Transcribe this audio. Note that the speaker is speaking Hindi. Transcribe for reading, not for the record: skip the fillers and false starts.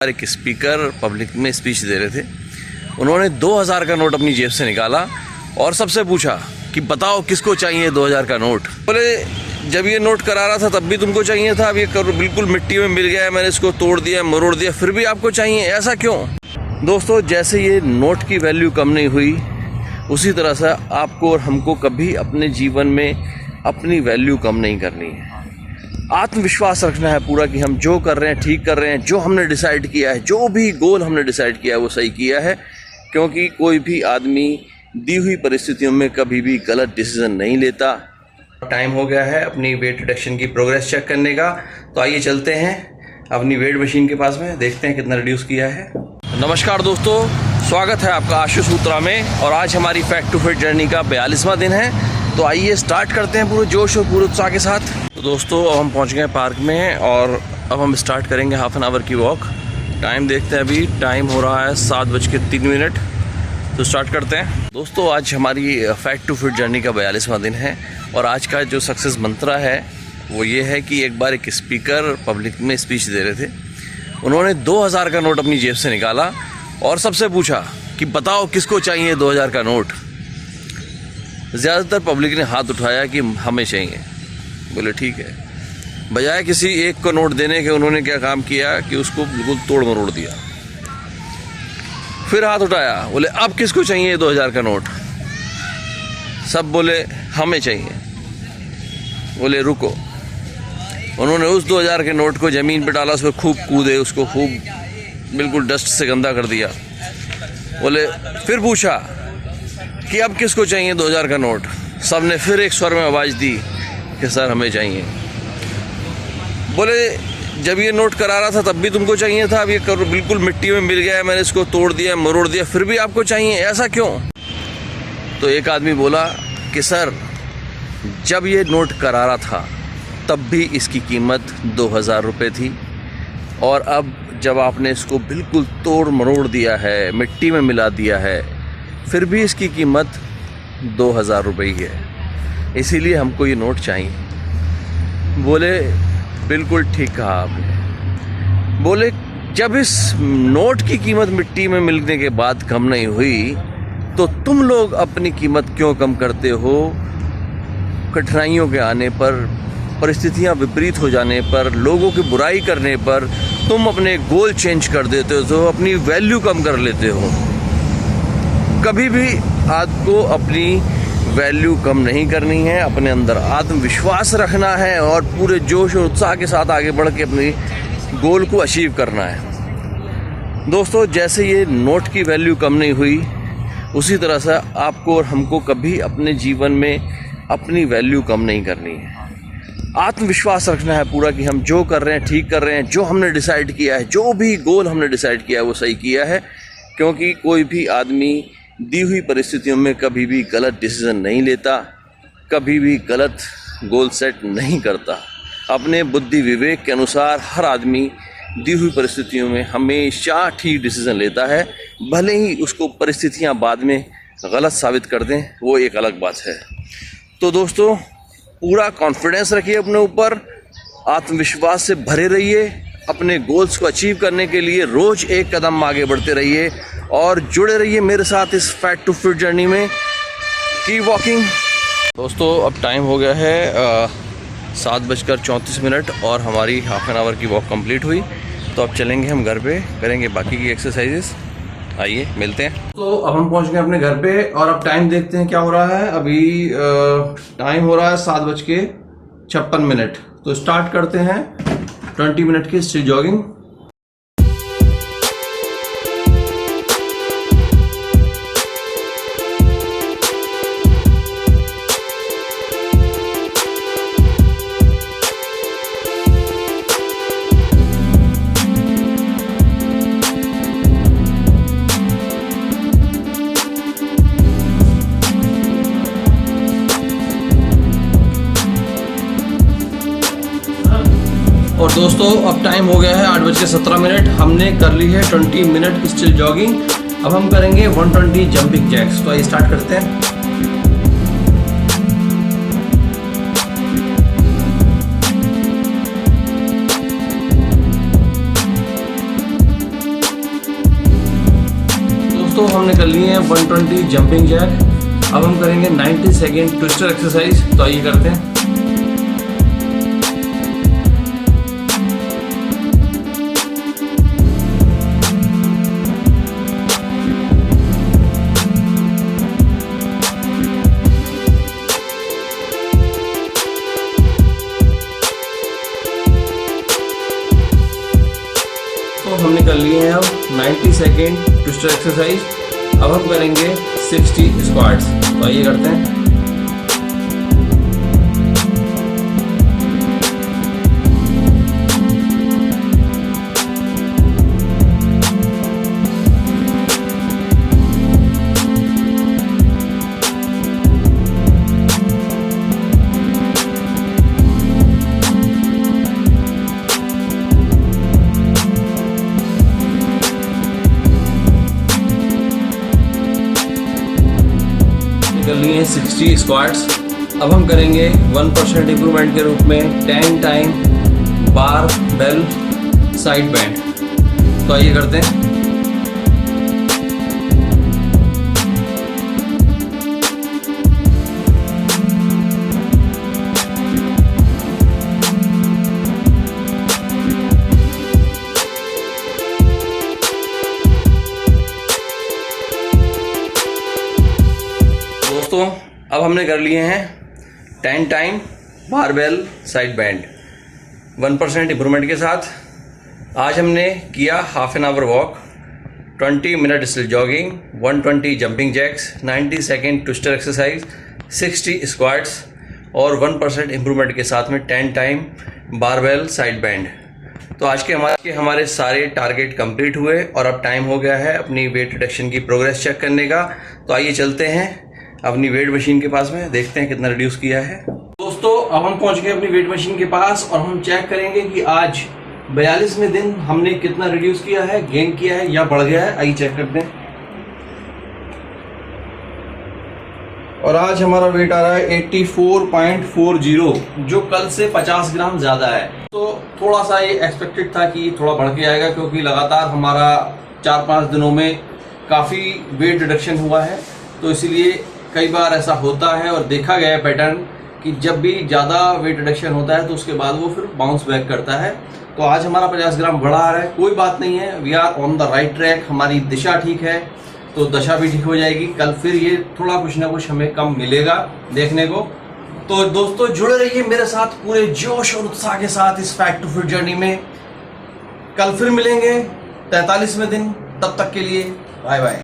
एक स्पीकर पब्लिक में स्पीच दे रहे थे। उन्होंने 2000 का नोट अपनी जेब से निकाला और सबसे पूछा कि बताओ किसको चाहिए 2000 का नोट। बोले जब ये नोट करा रहा था तब भी तुमको चाहिए था, अब ये बिल्कुल मिट्टी में मिल गया है, मैंने इसको तोड़ दिया मरोड़ दिया, फिर भी आपको चाहिए, ऐसा क्यों? दोस्तों, जैसे ये नोट की वैल्यू कम नहीं हुई, उसी तरह से आपको और हमको कभी अपने जीवन में अपनी वैल्यू कम नहीं करनी है। आत्मविश्वास रखना है पूरा कि हम जो कर रहे हैं ठीक कर रहे हैं, जो हमने डिसाइड किया है, जो भी गोल हमने डिसाइड किया है वो सही किया है, क्योंकि कोई भी आदमी दी हुई परिस्थितियों में कभी भी गलत डिसीजन नहीं लेता। टाइम हो गया है अपनी वेट रिडक्शन की प्रोग्रेस चेक करने का, तो आइए चलते हैं अपनी वेट मशीन के पास में, देखते हैं कितना रिड्यूस किया है। नमस्कार दोस्तों, स्वागत है आपका आशु सूत्रा में, और आज हमारी फैक्ट टू फिट जर्नी का 42वां दिन है। तो आइए स्टार्ट करते हैं पूरे जोश और पूरे उत्साह के साथ। तो दोस्तों, अब हम पहुंच गए पार्क में और अब हम स्टार्ट करेंगे हाफ एन आवर की वॉक। टाइम देखते हैं, अभी टाइम हो रहा है 7:03। तो स्टार्ट करते हैं। दोस्तों, आज हमारी फैक्ट टू फिट जर्नी का 42वां दिन है और आज का जो सक्सेस मंत्रा है वो ये है कि एक बार एक स्पीकर पब्लिक में स्पीच दे रहे थे। उन्होंने 2000 का नोट अपनी जेब से निकाला और सबसे पूछा कि बताओ किसको चाहिए 2000 का नोट। ज़्यादातर पब्लिक ने हाथ उठाया कि हमें चाहिए। बोले ठीक है। बजाय किसी एक को नोट देने के उन्होंने क्या काम किया कि उसको बिल्कुल तोड़ मरोड़ दिया। फिर हाथ उठाया, बोले अब किसको चाहिए 2000 का नोट। सब बोले हमें चाहिए। बोले रुको। उन्होंने उस 2000 के नोट को ज़मीन पे डाला, उस पर खूब कूदे, उसको खूब बिल्कुल डस्ट से गंदा कर दिया। बोले फिर पूछा कि अब किसको चाहिए 2000 का नोट। सब ने फिर एक स्वर में आवाज़ दी कि सर हमें चाहिए। बोले जब ये नोट करा रहा था तब भी तुमको चाहिए था, अब ये बिल्कुल मिट्टी में मिल गया है, मैंने इसको तोड़ दिया मरोड़ दिया, फिर भी आपको चाहिए, ऐसा क्यों? तो एक आदमी बोला कि सर जब ये नोट करा रहा था तब भी इसकी कीमत 2000 रुपये थी, और अब जब आपने इसको बिल्कुल तोड़ मरोड़ दिया है, मिट्टी में मिला दिया है, फिर भी इसकी कीमत 2000 रुपये ही है, इसीलिए हमको ये नोट चाहिए। बोले बिल्कुल ठीक कहा आपने। बोले जब इस नोट की कीमत मिट्टी में मिलने के बाद कम नहीं हुई तो तुम लोग अपनी कीमत क्यों कम करते हो? कठिनाइयों के आने पर, परिस्थितियां विपरीत हो जाने पर, लोगों की बुराई करने पर तुम अपने गोल चेंज कर देते हो, तो अपनी वैल्यू कम कर लेते हो। कभी भी आपको अपनी वैल्यू कम नहीं करनी है, अपने अंदर आत्मविश्वास रखना है और पूरे जोश और उत्साह के साथ आगे बढ़ के अपनी गोल को अचीव करना है। दोस्तों, जैसे ये नोट की वैल्यू कम नहीं हुई, उसी तरह से आपको और हमको कभी अपने जीवन में अपनी वैल्यू कम नहीं करनी है। आत्मविश्वास रखना है पूरा कि हम जो कर रहे हैं ठीक कर रहे हैं, जो हमने डिसाइड किया है, जो भी गोल हमने डिसाइड किया है वो सही किया है, क्योंकि कोई भी आदमी दी हुई परिस्थितियों में कभी भी गलत डिसीजन नहीं लेता, कभी भी गलत गोल सेट नहीं करता। अपने बुद्धि विवेक के अनुसार हर आदमी दी हुई परिस्थितियों में हमेशा ठीक डिसीजन लेता है, भले ही उसको परिस्थितियां बाद में गलत साबित कर दें, वो एक अलग बात है। तो दोस्तों, पूरा कॉन्फिडेंस रखिए अपने ऊपर, आत्मविश्वास से भरे रहिए, अपने गोल्स को अचीव करने के लिए रोज़ एक कदम आगे बढ़ते रहिए और जुड़े रहिए मेरे साथ इस फैक्ट टू फिट जर्नी में। Keep walking. दोस्तों, अब टाइम हो गया है 7:34 और हमारी हाफ एन आवर की वॉक कंप्लीट हुई। तो अब चलेंगे हम घर पे, करेंगे बाकी की एक्सरसाइजेस। आइए मिलते हैं। तो अब हम पहुंच गए अपने घर पे और अब टाइम देखते हैं क्या हो रहा है। अभी टाइम हो रहा है 7:56। तो स्टार्ट करते हैं 20 मिनट की स्ट्रीट जॉगिंग। और दोस्तों, अब टाइम हो गया है 8:17। हमने कर ली है 20 मिनट स्टिल जॉगिंग। अब हम करेंगे 120 जंपिंग जैक्स। तो आइए स्टार्ट करते हैं। दोस्तों हमने कर लिए हैं 120 जंपिंग जैक। अब हम करेंगे 90 सेकेंड ट्विस्टर एक्सरसाइज। तो आइए करते हैं। तो हमने कर लिए हैं अब 90 सेकेंड ट्विस्टर एक्सरसाइज। अब हम करेंगे 60 स्क्वाट्स। तो आइए करते हैं। कर लिए हैं 60 स्क्वाट्स। अब हम करेंगे 1% इम्प्रूवमेंट के रूप में 10 टाइम बार बेल साइड बैंड। तो आइए करते हैं। दोस्तों अब हमने कर लिए हैं 10 time barbell side band 1% improvement के साथ। आज हमने किया half an hour walk, 20 minute still jogging, 120 jumping jacks, 90 second twister exercise, 60 squats और 1% इम्प्रूवमेंट के साथ में 10 टाइम बारबेल साइड बैंड। तो आज के हमारे सारे टारगेट कंप्लीट हुए और अब टाइम हो गया है अपनी वेट रिडक्शन की प्रोग्रेस चेक करने का। तो आइए चलते हैं अपनी वेट मशीन के पास में, देखते हैं कितना रिड्यूस किया है। दोस्तों अब हम पहुंच गए अपनी वेट मशीन के पास और हम चेक करेंगे कि आज 42वें दिन हमने कितना रिड्यूस किया है, गेन किया है या बढ़ गया है। आइए चेक करते हैं। और आज हमारा वेट आ रहा है 84.40, जो कल से 50 ग्राम ज़्यादा है। तो थोड़ा सा ये एक्सपेक्टेड था कि थोड़ा बढ़ के आएगा, क्योंकि लगातार हमारा 4-5 दिनों में काफ़ी वेट रिडक्शन हुआ है। तो इसीलिए कई बार ऐसा होता है और देखा गया है पैटर्न कि जब भी ज़्यादा वेट रिडक्शन होता है तो उसके बाद वो फिर बाउंस बैक करता है। तो आज हमारा 50 ग्राम बढ़ा आ रहा है, कोई बात नहीं है, we are on the right track. हमारी दिशा ठीक है तो दशा भी ठीक हो जाएगी। कल फिर ये थोड़ा कुछ ना कुछ हमें कम मिलेगा देखने को। तो दोस्तों जुड़े रहिए मेरे साथ पूरे जोश और उत्साह के साथ इस फैक्ट टू फिट जर्नी में। कल फिर मिलेंगे 43वें दिन, तब तक के लिए बाय बाय।